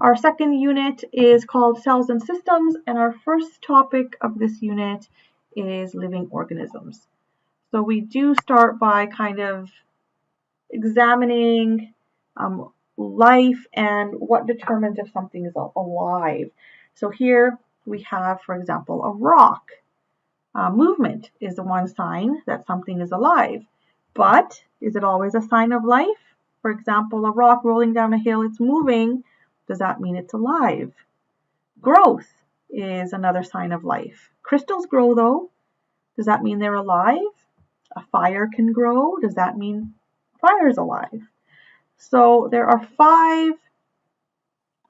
Our second unit is called Cells and Systems, and our first topic of this unit is living organisms. So we do start by kind of examining life and what determines if something is alive. So here we have, for example, a rock. Movement is the one sign that something is alive. But is it always a sign of life? For example, a rock rolling down a hill, it's moving. Does that mean it's alive? Growth is another sign of life. Crystals grow though. Does that mean they're alive? A fire can grow. Does that mean fire is alive? So there are 5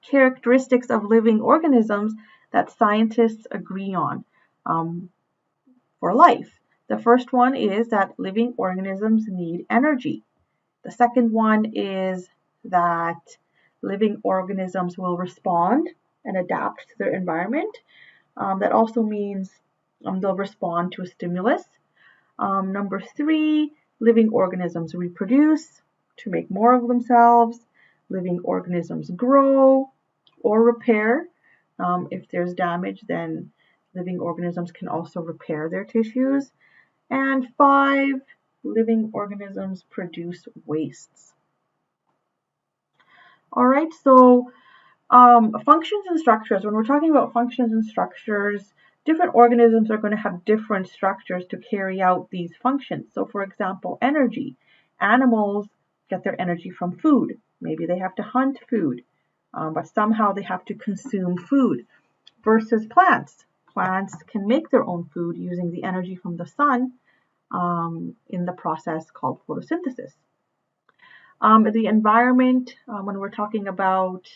characteristics of living organisms that scientists agree on for life. The first one is that living organisms need energy. The second one is that living organisms will respond and adapt to their environment. That also means they'll respond to a stimulus. Number 3, living organisms reproduce to make more of themselves. Living organisms grow or repair. If there's damage, then living organisms can also repair their tissues. And 5, living organisms produce wastes. All right, so functions and structures. When we're talking about functions and structures, different organisms are going to have different structures to carry out these functions. So for example, energy. Animals get their energy from food. Maybe they have to hunt food, but somehow they have to consume food. Versus plants. Plants can make their own food using the energy from the sun in the process called photosynthesis. The environment, when we're talking about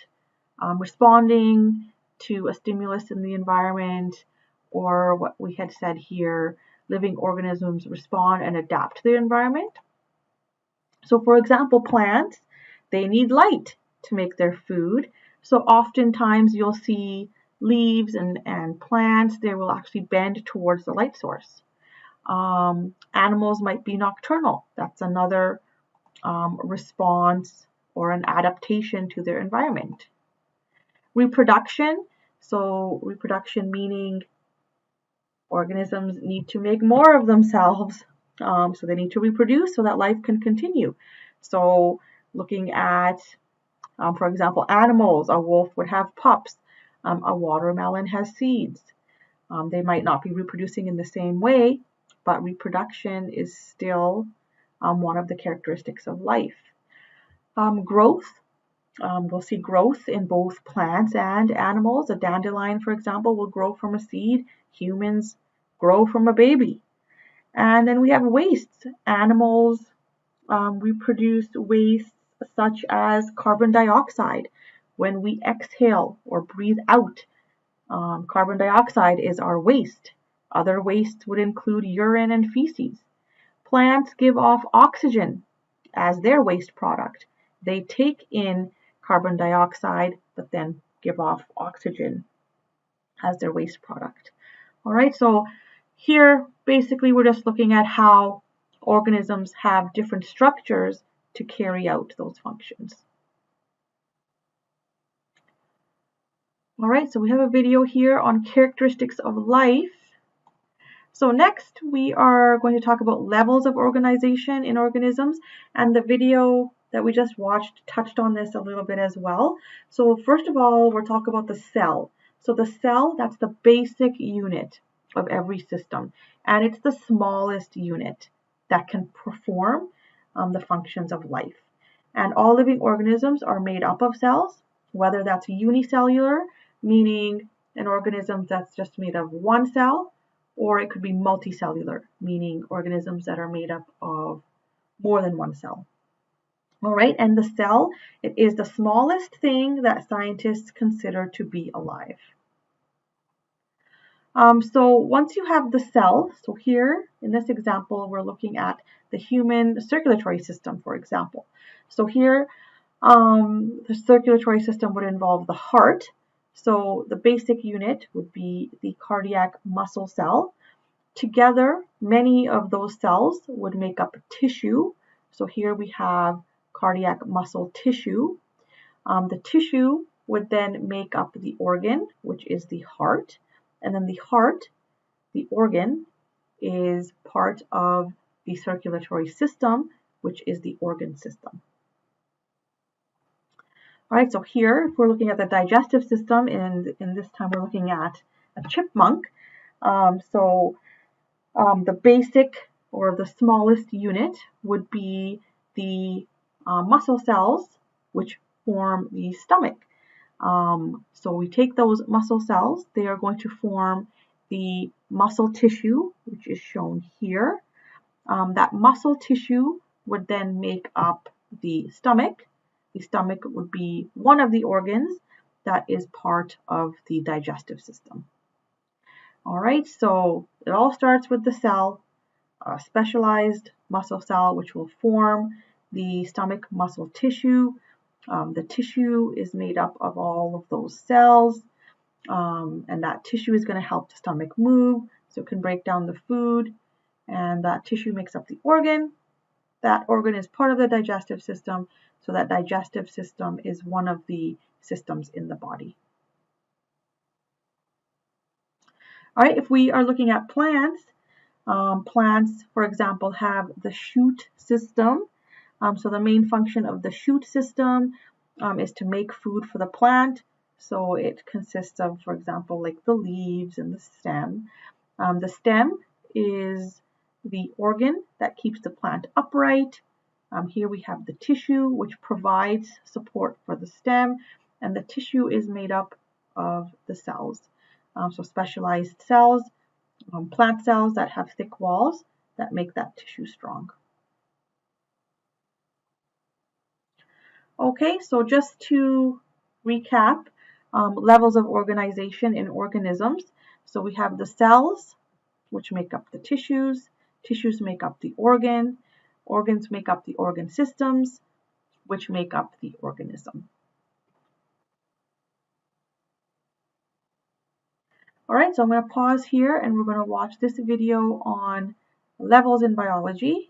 responding to a stimulus in the environment, or what we had said here, living organisms respond and adapt to the environment. So for example, plants, they need light to make their food. So oftentimes you'll see leaves and plants, they will actually bend towards the light source. Animals might be nocturnal. That's another response or an adaptation to their environment. Reproduction, so reproduction meaning organisms need to make more of themselves, so they need to reproduce so that life can continue. So looking at, for example, animals, a wolf would have pups, a watermelon has seeds. They might not be reproducing in the same way, but reproduction is still one of the characteristics of life. Growth, we'll see growth in both plants and animals. A dandelion, for example, will grow from a seed. Humans grow from a baby. And then we have wastes. Animals reproduce wastes such as carbon dioxide. When we exhale or breathe out, carbon dioxide is our waste. Other wastes would include urine and feces. Plants give off oxygen as their waste product. They take in carbon dioxide, but then give off oxygen as their waste product. All right, so here basically we're just looking at how organisms have different structures to carry out those functions. All right, so we have a video here on characteristics of life. So next we are going to talk about levels of organization in organisms, and the video that we just watched touched on this a little bit as well. So first of all, we'll talk about the cell. So the cell, that's the basic unit of every system, and it's the smallest unit that can perform the functions of life. And all living organisms are made up of cells, whether that's unicellular, meaning an organism that's just made of one cell, or it could be multicellular, meaning organisms that are made up of more than one cell. All right, and the cell, it is the smallest thing that scientists consider to be alive. So once you have the cell, so here in this example, we're looking at the human circulatory system, for example. So here, the circulatory system would involve the heart. So the basic unit would be the cardiac muscle cell. Together, many of those cells would make up tissue. So here we have cardiac muscle tissue. The tissue would then make up the organ, which is the heart. And then the heart, the organ, is part of the circulatory system, which is the organ system. All right, so here, if we're looking at the digestive system, and in this time we're looking at a chipmunk. The basic or the smallest unit would be the muscle cells, which form the stomach. So we take those muscle cells, they are going to form the muscle tissue, which is shown here. That muscle tissue would then make up the stomach. The stomach would be one of the organs that is part of the digestive system. All right, so it all starts with the cell, a specialized muscle cell, which will form the stomach muscle tissue. The tissue is made up of all of those cells, and that tissue is going to help the stomach move, so it can break down the food, and that tissue makes up the organ. That organ is part of the digestive system, so that digestive system is one of the systems in the body. All right, if we are looking at plants, plants, for example, have the shoot system. So the main function of the shoot system is to make food for the plant. So it consists of, for example, like the leaves and the stem. The stem is the organ that keeps the plant upright. Here we have the tissue, which provides support for the stem, and the tissue is made up of the cells. So specialized cells, plant cells that have thick walls that make that tissue strong. Okay, so just to recap, levels of organization in organisms. So we have the cells, which make up the tissues. Tissues make up the organ. Organs make up the organ systems, which make up the organism. All right, so I'm going to pause here and we're going to watch this video on levels in biology,